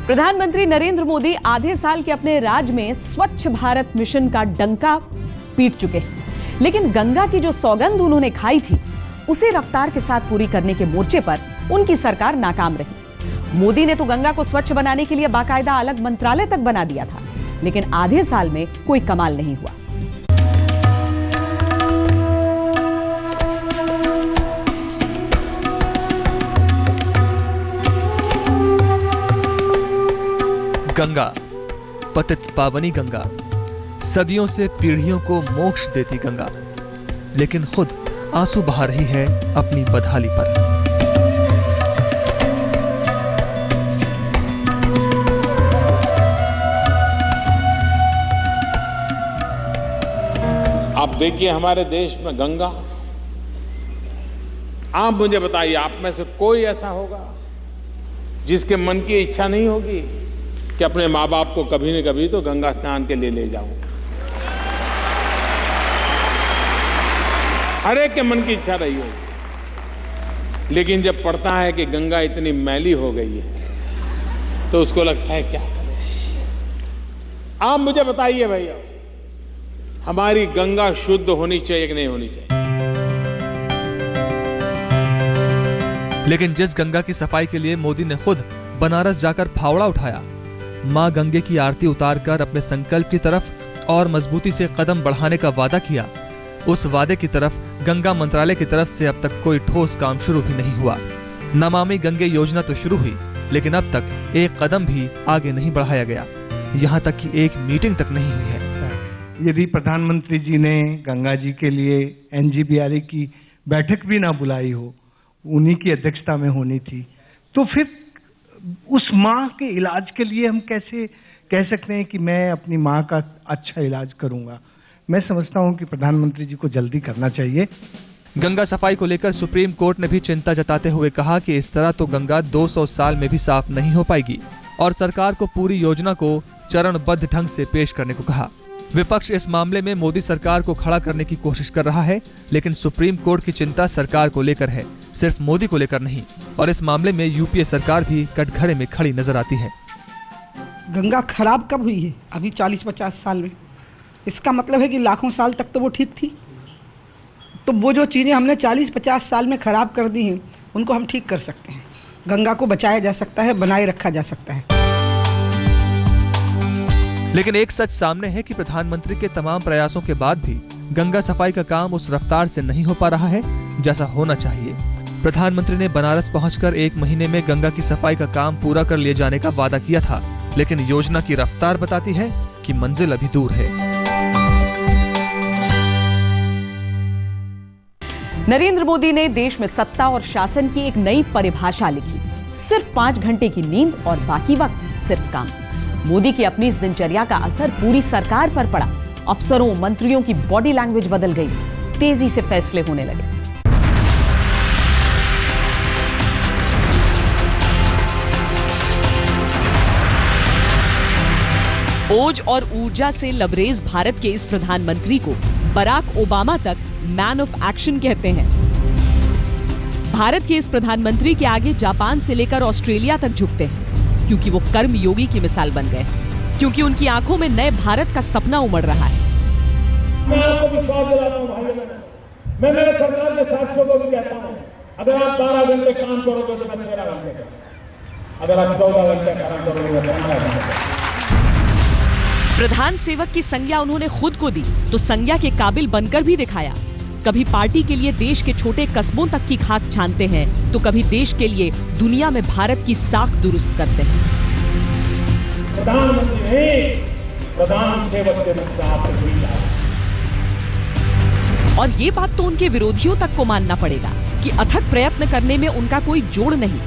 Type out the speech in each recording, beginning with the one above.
प्रधानमंत्री नरेंद्र मोदी आधे साल के अपने राज में स्वच्छ भारत मिशन का डंका पीट चुके हैं, लेकिन गंगा की जो सौगंध उन्होंने खाई थी उसे रफ्तार के साथ पूरी करने के मोर्चे पर उनकी सरकार नाकाम रही। मोदी ने तो गंगा को स्वच्छ बनाने के लिए बाकायदा अलग मंत्रालय तक बना दिया था, लेकिन आधे साल में कोई कमाल नहीं हुआ। गंगा, पतित पावनी गंगा, सदियों से पीढ़ियों को मोक्ष देती गंगा, लेकिन खुद आंसू बहा रही है अपनी बदहाली पर। आप देखिए हमारे देश में गंगा, आप मुझे बताइए, आप में से कोई ऐसा होगा जिसके मन की इच्छा नहीं होगी कि अपने माँ बाप को कभी न कभी तो गंगा स्नान के लिए ले जाऊं? हर एक के मन की इच्छा रही होगी, लेकिन जब पढ़ता है कि गंगा इतनी मैली हो गई है तो उसको लगता है क्या करें। आप मुझे बताइए भैया, हमारी गंगा शुद्ध होनी चाहिए कि नहीं होनी चाहिए? लेकिन जिस गंगा की सफाई के लिए मोदी ने खुद बनारस जाकर फावड़ा उठाया, मां गंगे की आरती उतारकर अपने संकल्प की तरफ और मजबूती से कदम बढ़ाने का वादा किया, उस वादे की तरफ गंगा मंत्रालय की तरफ से अब तक कोई ठोस काम शुरू भी नहीं हुआ। नमामि गंगे योजना तो शुरू हुई, लेकिन अब तक एक कदम भी आगे नहीं बढ़ाया गया, यहाँ तक कि एक मीटिंग तक नहीं हुई है। यदि प्रधानमंत्री जी ने गंगा जी के लिए NGBRA की बैठक भी ना बुलाई हो, उन्हीं की अध्यक्षता में होनी थी, तो फिर उस माँ के इलाज के लिए हम कैसे कह सकते हैं कि मैं अपनी माँ का अच्छा इलाज करूंगा? मैं समझता हूं कि प्रधानमंत्री जी को जल्दी करना चाहिए। गंगा सफाई को लेकर सुप्रीम कोर्ट ने भी चिंता जताते हुए कहा कि इस तरह तो गंगा 200 साल में भी साफ नहीं हो पाएगी और सरकार को पूरी योजना को चरणबद्ध ढंग से पेश करने को कहा। विपक्ष इस मामले में मोदी सरकार को खड़ा करने की कोशिश कर रहा है, लेकिन सुप्रीम कोर्ट की चिंता सरकार को लेकर है, सिर्फ मोदी को लेकर नहीं, और इस मामले में यूपीए सरकार भी कटघरे में खड़ी नजर आती है। गंगा खराब कब हुई है? अभी 40-50 साल में। इसका मतलब है कि लाखों साल तक तो वो ठीक थी। तो वो जो चीज़ें हमने 40-50 साल में खराब कर दी हैं, उनको हम ठीक कर सकते हैं। गंगा को बचाया जा सकता है, बनाए रखा जा सकता है। लेकिन एक सच सामने है कि प्रधानमंत्री के तमाम प्रयासों के बाद भी गंगा सफाई का काम उस रफ्तार से नहीं हो पा रहा है जैसा होना चाहिए। प्रधानमंत्री ने बनारस पहुंचकर 1 महीने में गंगा की सफाई का काम पूरा कर लिए जाने का वादा किया था, लेकिन योजना की रफ्तार बताती है कि मंजिल अभी दूर है। नरेंद्र मोदी ने देश में सत्ता और शासन की एक नई परिभाषा लिखी। सिर्फ 5 घंटे की नींद और बाकी वक्त सिर्फ काम। मोदी की अपनी इस दिनचर्या का असर पूरी सरकार पर पड़ा। अफसरों, मंत्रियों की बॉडी लैंग्वेज बदल गई, तेजी से फैसले होने लगे। ओज और ऊर्जा से लबरेज भारत के इस प्रधानमंत्री को बराक ओबामा तक मैन ऑफ एक्शन कहते हैं। भारत के इस प्रधानमंत्री के आगे जापान से लेकर ऑस्ट्रेलिया तक झुकते हैं, क्योंकि वो कर्म योगी की मिसाल बन गए, क्योंकि उनकी आंखों में नए भारत का सपना उमड़ रहा है। मैं आपको विश्वास दिलाता हूं भाई बहन, मैं मेरे सरकार के साथियों को भी कहता हूं, अगर आप 12 घंटे काम करोगे तो मैं 13 घंटे करूंगा, अगर आप 14 घंटे काम करोगे तो 15 घंटे। प्रधान सेवक की संज्ञा उन्होंने खुद को दी तो संज्ञा के काबिल बनकर भी दिखाया। कभी पार्टी के लिए देश के छोटे कस्बों तक की खाक छानते हैं, तो कभी देश के लिए दुनिया में भारत की साख दुरुस्त करते हैं। प्रधानमंत्री नहीं, प्रधान सेवक के रूप में आप और ये बात तो उनके विरोधियों तक को मानना पड़ेगा कि अथक प्रयत्न करने में उनका कोई जोड़ नहीं,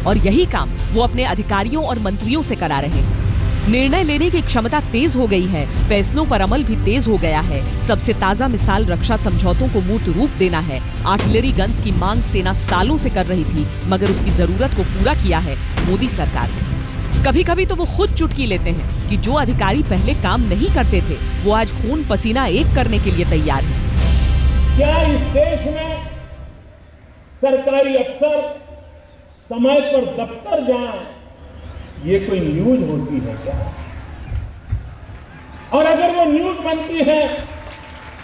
और यही काम वो अपने अधिकारियों और मंत्रियों से करा रहे हैं। निर्णय लेने की क्षमता तेज हो गई है, फैसलों पर अमल भी तेज हो गया है। सबसे ताजा मिसाल रक्षा समझौतों को मूर्त रूप देना है। आर्टिलरी गन्स की मांग सेना सालों से कर रही थी, मगर उसकी जरूरत को पूरा किया है मोदी सरकार ने। कभी कभी तो वो खुद चुटकी लेते हैं कि जो अधिकारी पहले काम नहीं करते थे, वो आज खून पसीना एक करने के लिए तैयार है। क्या इस देश में सरकारी अफसर समय पर दफ्तर जाएं, ये कोई न्यूज होती है क्या? और अगर वो न्यूज बनती है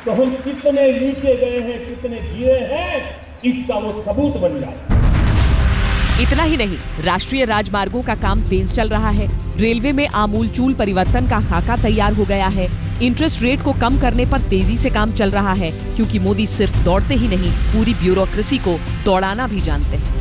तो हम कितने नीचे गए हैं, कितने जिए हैं, इसका वो सबूत बन जाए। इतना ही नहीं, राष्ट्रीय राजमार्गों का काम तेज चल रहा है। रेलवे में आमूलचूल परिवर्तन का खाका तैयार हो गया है। इंटरेस्ट रेट को कम करने पर तेजी से काम चल रहा है, क्योंकि मोदी सिर्फ दौड़ते ही नहीं, पूरी ब्यूरोक्रेसी को दौड़ाना भी जानते हैं।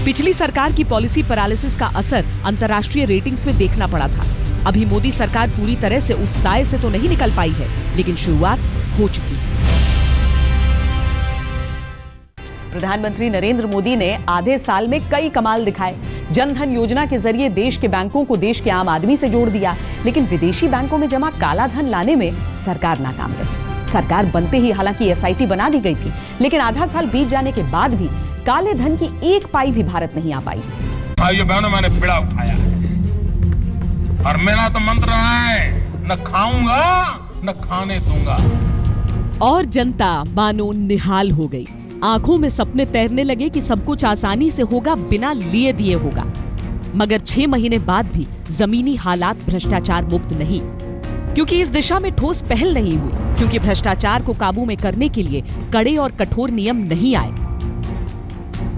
पिछली सरकार की पॉलिसी पैरालिसिस का असर अंतर्राष्ट्रीय रेटिंग्स में देखना पड़ा था। अभी मोदी सरकार पूरी तरह से उस साए से तो नहीं निकल पाई है, लेकिन शुरुआत हो चुकी है। प्रधानमंत्री नरेंद्र मोदी ने आधे साल में कई कमाल दिखाए। जनधन योजना के जरिए देश के बैंकों को देश के आम आदमी से जोड़ दिया, लेकिन विदेशी बैंकों में जमा काला धन लाने में सरकार नाकाम रही। सरकार बनते ही हालांकि SIT बना दी गई थी, लेकिन आधा साल बीत जाने के बाद भी काले धन की एक पाई भी भारत नहीं आ पाई। भाइयों बहनों, मैंने बीड़ा उठाया है और मेरा तो मंत्र रहा है, न खाऊंगा न खाने दूंगा। और जनता मानो निहाल हो गई। आंखों में सपने तैरने लगे कि सब कुछ आसानी से होगा, बिना लिए दिए होगा। मगर 6 महीने बाद भी जमीनी हालात भ्रष्टाचार मुक्त नहीं, क्योंकि इस दिशा में ठोस पहल नहीं हुई, क्योंकि भ्रष्टाचार को काबू में करने के लिए कड़े और कठोर नियम नहीं आए।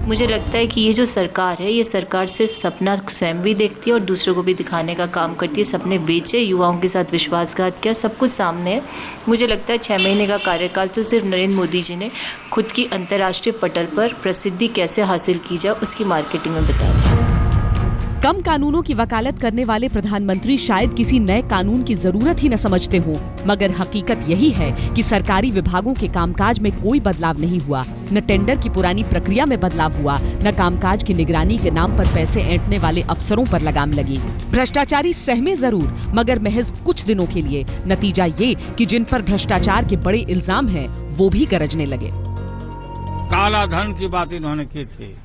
मुझे लगता है कि ये जो सरकार है, ये सरकार सिर्फ सपना स्वयं भी देखती है और दूसरों को भी दिखाने का काम करती है। सपने बेचे, युवाओं के साथ विश्वासघात किया, सब कुछ सामने है। मुझे लगता है 6 महीने का कार्यकाल तो सिर्फ नरेंद्र मोदी जी ने खुद की अंतर्राष्ट्रीय पटल पर प्रसिद्धि कैसे हासिल की जाए उसकी मार्केटिंग में बताया। कम कानूनों की वकालत करने वाले प्रधानमंत्री शायद किसी नए कानून की जरूरत ही न समझते हो, मगर हकीकत यही है कि सरकारी विभागों के कामकाज में कोई बदलाव नहीं हुआ। न टेंडर की पुरानी प्रक्रिया में बदलाव हुआ, न कामकाज की निगरानी के नाम पर पैसे ऐंठने वाले अफसरों पर लगाम लगी। भ्रष्टाचारी सहमे जरूर, मगर महज कुछ दिनों के लिए। नतीजा ये कि जिन पर भ्रष्टाचार के बड़े इल्जाम हैं, वो भी गरजने लगे। काला धन की बात इन्होंने की थी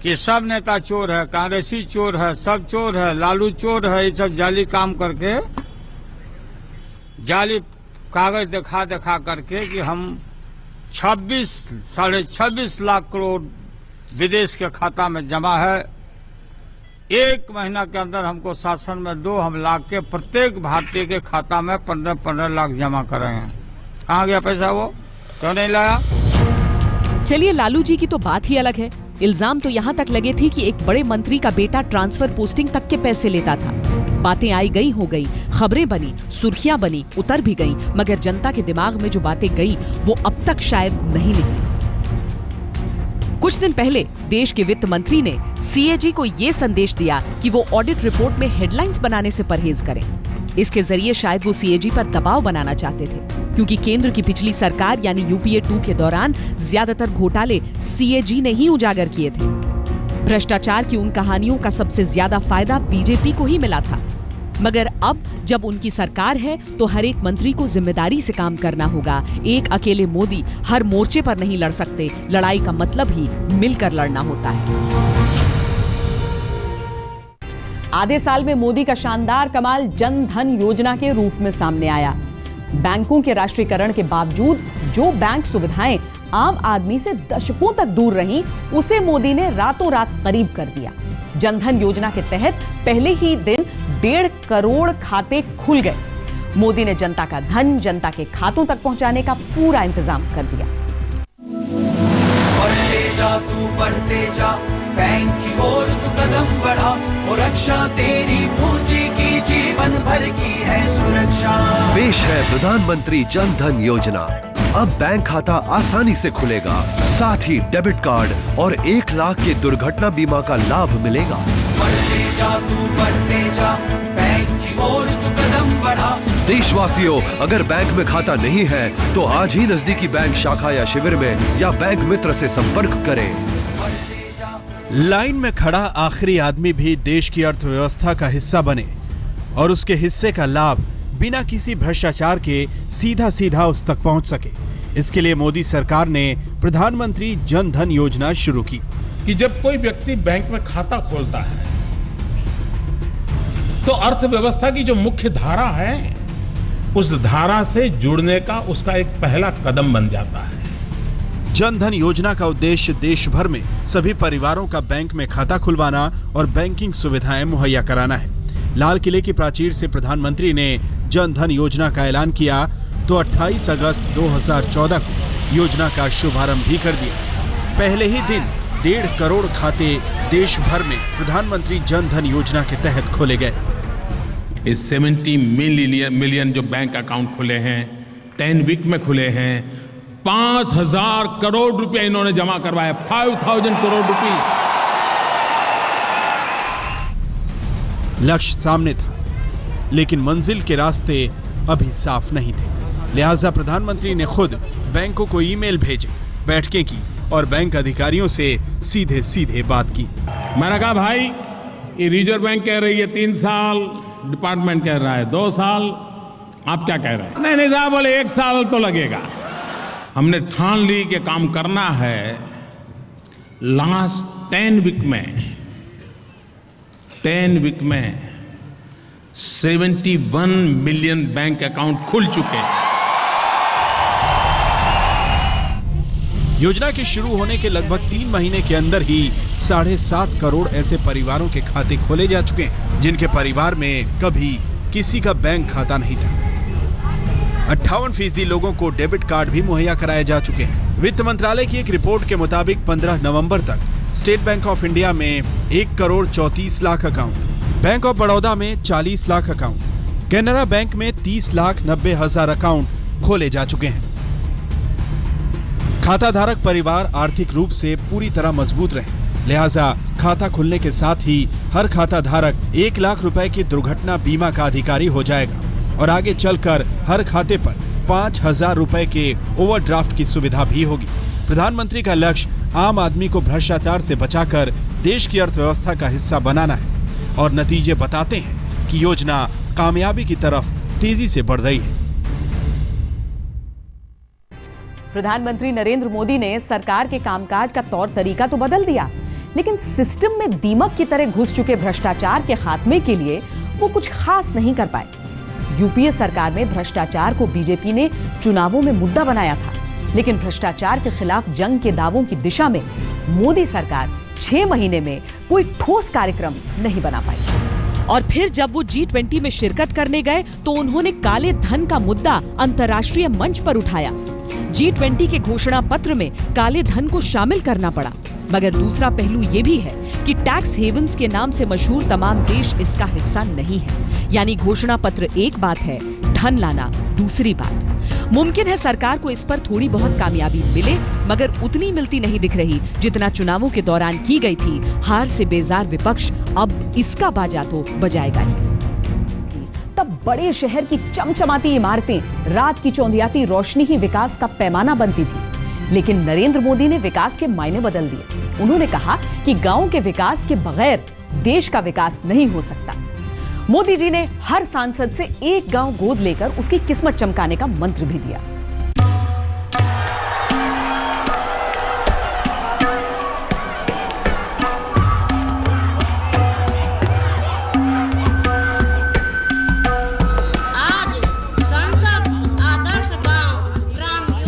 कि सब नेता चोर है, कांग्रेसी चोर है, सब चोर है, लालू चोर है। ये सब जाली काम करके, जाली कागज दिखा करके कि हम 26-26.5 लाख करोड़ विदेश के खाता में जमा है। 1 महीना के अंदर हमको शासन में 2 हम लाख के प्रत्येक भारतीय के खाता में 15-15 लाख जमा कर रहे हैं। कहाँ गया पैसा? वो क्यों नहीं लाया? चलिए, लालू जी की तो बात ही अलग है। इल्जाम तो यहाँ तक लगे थे कि एक बड़े मंत्री का बेटा ट्रांसफर पोस्टिंग तक के पैसे लेता था। बातें आई गई हो गई, खबरें बनी, सुर्खियां बनी, उतर भी गई, मगर जनता के दिमाग में जो बातें गई वो अब तक शायद नहीं निकली। कुछ दिन पहले देश के वित्त मंत्री ने CAG को ये संदेश दिया कि वो ऑडिट रिपोर्ट में हेडलाइंस बनाने से परहेज करें। इसके जरिए शायद वो CAG पर दबाव बनाना चाहते थे, क्योंकि केंद्र की पिछली सरकार यानी UPA 2 के दौरान ज्यादातर घोटाले CAG ने ही उजागर किए थे। भ्रष्टाचार की उन कहानियों का सबसे ज्यादा फायदा बीजेपी को ही मिला था। मगर अब जब उनकी सरकार है तो हर एक मंत्री को जिम्मेदारी से काम करना होगा। एक अकेले मोदी हर मोर्चे पर नहीं लड़ सकते। लड़ाई का मतलब ही मिलकर लड़ना होता है। आधे साल में मोदी का शानदार कमाल जन धन योजना के रूप में सामने आया। बैंकों के राष्ट्रीयकरण के बावजूद जो बैंक सुविधाएं आम आदमी से दशकों तक दूर रहीं, उसे मोदी ने रातों रात करीब कर दिया। जनधन योजना के तहत पहले ही दिन 1.5 करोड़ खाते खुल गए। मोदी ने जनता का धन जनता के खातों तक पहुंचाने का पूरा इंतजाम कर दिया। बढ़ते जा तू बढ़ते जा, बैंक की ओर तू कदम बढ़ा, और रक्षा तेरी पूंजी की जीवन भर की है सुरक्षा। पेश है प्रधानमंत्री जन धन योजना। अब बैंक खाता आसानी से खुलेगा, साथ ही डेबिट कार्ड और 1 लाख के दुर्घटना बीमा का लाभ मिलेगा। बढ़ते जा तू बढ़ते जा, बैंक की ओर तू कदम बढ़ा। देशवासियों, अगर बैंक में खाता नहीं है तो आज ही नजदीकी बैंक शाखा या शिविर में या बैंक मित्र से संपर्क करें। लाइन में खड़ा आखिरी आदमी भी देश की अर्थव्यवस्था का हिस्सा बने और उसके हिस्से का लाभ बिना किसी भ्रष्टाचार के सीधा उस तक पहुंच सके। इसके लिए मोदी सरकार ने प्रधानमंत्री जन धन योजना शुरू की। कि जब कोई व्यक्ति बैंक में खाता खोलता है तो अर्थव्यवस्था की जो मुख्य धारा है, उस धारा से जुड़ने का उसका एक पहला कदम बन जाता है। जन धन योजना का उद्देश्य देश भर में सभी परिवारों का बैंक में खाता खुलवाना और बैंकिंग सुविधाएं मुहैया कराना है। लाल किले की प्राचीर से प्रधानमंत्री ने जन धन योजना का ऐलान किया तो 28 अगस्त 2014 को योजना का शुभारंभ भी कर दिया। पहले ही दिन 1.5 करोड़ खाते देश भर में प्रधानमंत्री जन धन योजना के तहत खोले गए। 70 मिलियन जो बैंक अकाउंट खुले हैं 10 वीक में खुले हैं। 5,000 करोड़ रुपए इन्होंने जमा करवाया, 5,000 करोड़ रुपए। लक्ष्य सामने था, लेकिन मंजिल के रास्ते अभी साफ नहीं थे। लिहाजा प्रधानमंत्री ने खुद बैंकों को ईमेल भेजे, बैठकें की और बैंक अधिकारियों से सीधे सीधे बात की। मैंने कहा भाई, ये रिजर्व बैंक कह रही है 3 साल, डिपार्टमेंट कह रहा है 2 साल, आप क्या कह रहे हैं? नहीं साहब बोले 1 साल तो लगेगा। हमने ठान ली कि काम करना है। लास्ट 10 वीक में 71 मिलियन बैंक अकाउंट खुल चुके हैं। योजना के शुरू होने के लगभग 3 महीने के अंदर ही 7.5 करोड़ ऐसे परिवारों के खाते खोले जा चुके हैं जिनके परिवार में कभी किसी का बैंक खाता नहीं था। 58% लोगों को डेबिट कार्ड भी मुहैया कराए जा चुके हैं। वित्त मंत्रालय की एक रिपोर्ट के मुताबिक 15 नवंबर तक स्टेट बैंक ऑफ इंडिया में 1 crore 34 lakh account, bank of Baroda में 40 लाख अकाउंट, कैनरा बैंक में 30,90,000 अकाउंट खोले जा चुके हैं। खाता धारक परिवार आर्थिक रूप से पूरी तरह मजबूत रहे, लिहाजा खाता खुलने के साथ ही हर खाता धारक 1 लाख रुपए की दुर्घटना बीमा का अधिकारी हो जाएगा और आगे चलकर हर खाते पर 5,000 रुपए के ओवरड्राफ्ट की सुविधा भी होगी। प्रधानमंत्री का लक्ष्य आम आदमी को भ्रष्टाचार से बचाकर देश की अर्थव्यवस्था का हिस्सा बनाना है और नतीजे बताते हैं कि योजना कामयाबी की तरफ तेजी से बढ़ रही है। प्रधानमंत्री नरेंद्र मोदी ने सरकार के कामकाज का तौर तरीका तो बदल दिया, लेकिन सिस्टम में दीमक की तरह घुस चुके भ्रष्टाचार के खात्मे के लिए वो कुछ खास नहीं कर पाए। यूपीए सरकार में भ्रष्टाचार को बीजेपी ने चुनावों में मुद्दा बनाया था, लेकिन भ्रष्टाचार के खिलाफ जंग के दावों की दिशा में मोदी सरकार 6 महीने में कोई ठोस कार्यक्रम नहीं बना पाई। और फिर जब वो G20 में शिरकत करने गए तो उन्होंने काले धन का मुद्दा अंतर्राष्ट्रीय मंच पर उठाया। G20 के घोषणा पत्र में काले धन को शामिल करना पड़ा, मगर दूसरा पहलू ये भी है कि टैक्स हेवन्स के नाम से मशहूर तमाम देश इसका हिस्सा नहीं है। यानी घोषणा पत्र एक बात है, धन लाना दूसरी बात। मुमकिन है सरकार को इस पर थोड़ी बहुत कामयाबी मिले, मगर उतनी मिलती नहीं दिख रही जितना चुनावों के दौरान की गई थी। हार से बेजार विपक्ष अब इसका बाजा तो बजाएगा ही। तब बड़े शहर की चमचमाती इमारतें, रात की चौंधियाती रोशनी ही विकास का पैमाना बनती थी। लेकिन नरेंद्र मोदी ने विकास के मायने बदल दिए। उन्होंने कहा कि गांव के विकास के बगैर देश का विकास नहीं हो सकता। मोदी जी ने हर सांसद से एक गांव गोद लेकर उसकी किस्मत चमकाने का मंत्र भी दिया।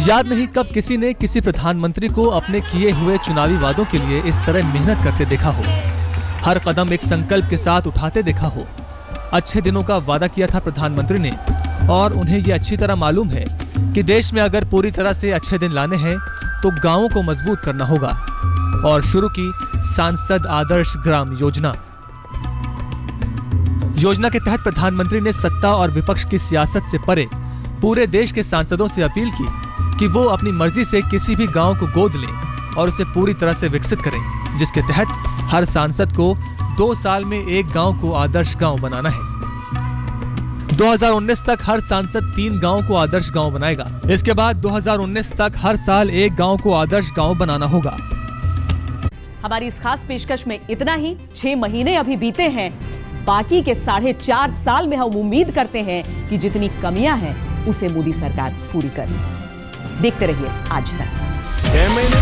याद नहीं कब किसी ने किसी प्रधानमंत्री को अपने किए हुए चुनावी वादों के लिए इस तरह मेहनत करते देखा हो, हर कदम एक संकल्प के साथ उठाते देखा हो। अच्छे दिनों का वादा किया था प्रधानमंत्री ने, और उन्हें ये अच्छी तरह मालूम है कि देश में अगर पूरी तरह से अच्छे दिन लाने हैं तो गांवों को मजबूत करना होगा। और शुरू की सांसद आदर्श ग्राम योजना। योजना के तहत प्रधानमंत्री ने सत्ता और विपक्ष की सियासत से परे पूरे देश के सांसदों से अपील की कि वो अपनी मर्जी से किसी भी गांव को गोद लें और उसे पूरी तरह से विकसित करें, जिसके तहत हर सांसद को 2 साल में एक गांव को आदर्श गांव बनाना है। 2019 तक हर सांसद 3 गांव को आदर्श गांव बनाएगा। इसके बाद 2019 तक हर साल एक गांव को आदर्श गांव बनाना होगा। हमारी इस खास पेशकश में इतना ही। 6 महीने अभी बीते हैं, बाकी के 4.5 साल में हम उम्मीद करते हैं कि जितनी कमियां हैं उसे मोदी सरकार पूरी करे। देखते रहिए आज तक। 6 महीने